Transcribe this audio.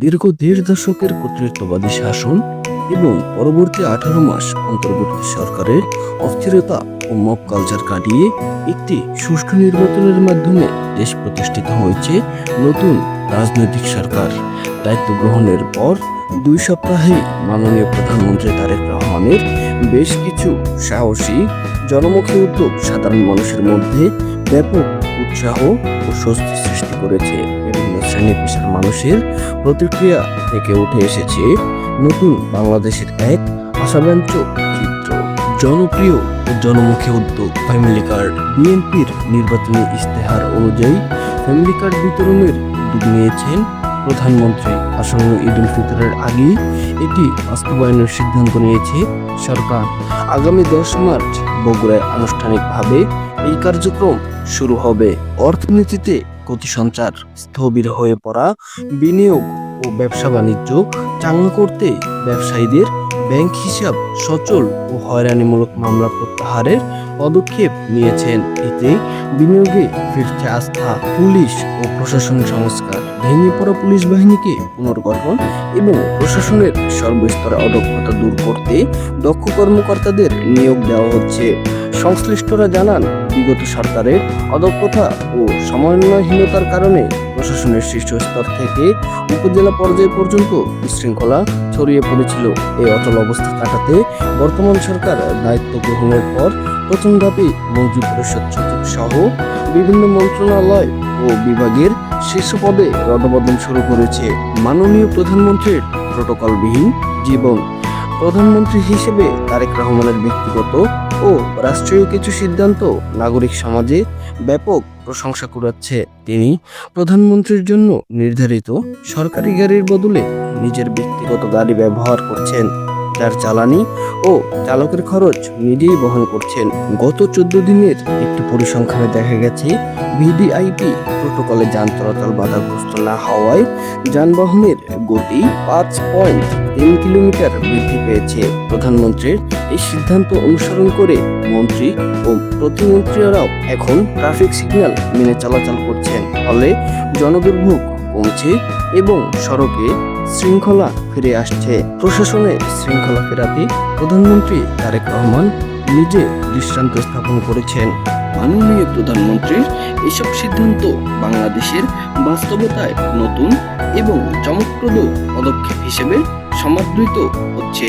দীর্ঘ ১.৫ দশকের কর্তৃত্ববাদী শাসন এবং পরবর্তী ১৮ মাস অন্তর্বর্তী সরকারের অস্থিরতা ও মব কালচার কাটিয়ে একটি সুষ্ঠু নির্বাচনের মাধ্যমে দেশ প্রতিষ্ঠিত হয়েছে নতুন রাজনৈতিক সরকার। দায়িত্ব গ্রহণের পর ২ সপ্তাহেই মাননীয় প্রধানমন্ত্রী তারেক রহমানের বেশ কিছু সাহসী জনমুখী উদ্যোগ সাধারণ মানুষের মধ্যে ব্যাপক উৎসাহ ও স্বস্তি সৃষ্টি করেছে। বিভিন্ন শ্রেণী পেশার মানুষের প্রতিক্রিয়া থেকে উঠে এসেছে নতুন বাংলাদেশের এক আশাব্যঞ্জক চিত্র। জনপ্রিয় ও জনমুখী উদ্যোগ ফ্যামিলি কার্ড। বিএনপির নির্বাচনী ইশতেহার অনুযায়ী ফ্যামিলি কার্ড বিতরণের উদ্যোগ নিয়েছেন প্রধানমন্ত্রী। আসন্ন ঈদ উল ফিতরের আগেই এটি বাস্তবায়নের সিদ্ধান্ত নিয়েছে সরকার। আগামী ১০ মার্চ বগুড়ায় আনুষ্ঠানিকভাবে এই কার্যক্রম শুরু হবে। অর্থনীতিতে গতি সঞ্চার। স্থবির হয়ে পড়া বিনিয়োগ ও ব্যবসা বাণিজ্য চাঙ্গা করতে ব্যবসায়ীদের ব্যাংক হিসাব সচল ও হয়রানিমূলক মামলা প্রত্যাহারের পদক্ষেপ নিয়েছেন। এতে বিনিয়োগে ফিরছে আস্থা। পুলিশ ও প্রশাসন সংস্কার। ভেঙে পড়া পুলিশ বাহিনীকে পুনর্গঠন এবং প্রশাসনের সর্বস্তরে অদক্ষতা দূর করতে দক্ষ কর্মকর্তাদের নিয়োগ দেওয়া হচ্ছে। সংশ্লিষ্টরা জানান, বিগত সরকারের অদক্ষতা ও সমন্বয়হীনতার কারণে প্রশাসনের শীর্ষস্তর থেকে উপজেলা পর্যায় পর্যন্ত বিশৃঙ্খলা ছড়িয়ে পড়েছিল। এই অচল অবস্থা কাটাতে বর্তমান সরকার দায়িত্ব গ্রহণের পর প্রথম ধাপে মন্ত্রী পরিষদ সচিব সহ বিভিন্ন মন্ত্রণালয় ও বিভাগের শীর্ষ পদে রদবদল শুরু করেছে। মাননীয় প্রধানমন্ত্রীর প্রটোকলবিহীন জীবন। প্রধানমন্ত্রী হিসেবে তারেক রহমানের ব্যক্তিগত ও রাষ্ট্রীয় কিছু সিদ্ধান্ত নাগরিক সমাজে ব্যাপক প্রশংসা কুড়াচ্ছে। তিনি প্রধানমন্ত্রীর জন্য নির্ধারিত সরকারি গাড়ির বদলে নিজের ব্যক্তিগত গাড়ি ব্যবহার করছেন, যার জ্বালানি ও চালকের খরচ নিজেই বহন করছেন। গত ১৪ দিনের একটি পরিসংখ্যানে দেখা গেছে, ভিভিআইপি প্রোটোকলে যান চলাচল বাধাগ্রস্ত না হওয়ায় যানবাহনের গতি ৫.৩ কিলোমিটার বৃদ্ধি পেয়েছে। প্রধানমন্ত্রীর এই সিদ্ধান্ত অনুসরণ করে মন্ত্রী ও প্রতিমন্ত্রীরাও এখন ট্রাফিক সিগন্যাল মেনে চলাচল করছেন। ফলে জনদুর্ভোগ কমছে এবং সড়কে শৃঙ্খলা ফিরে আসছে। প্রশাসনে শৃঙ্খলা ফেরাতে প্রধানমন্ত্রী তারেক রহমান নিজে দৃষ্টান্ত স্থাপন করেছেন। মাননীয় প্রধানমন্ত্রীর এসব সিদ্ধান্ত বাংলাদেশের বাস্তবতায় নতুন এবং চমকপ্রদ পদক্ষেপ হিসেবে সমাদৃত হচ্ছে।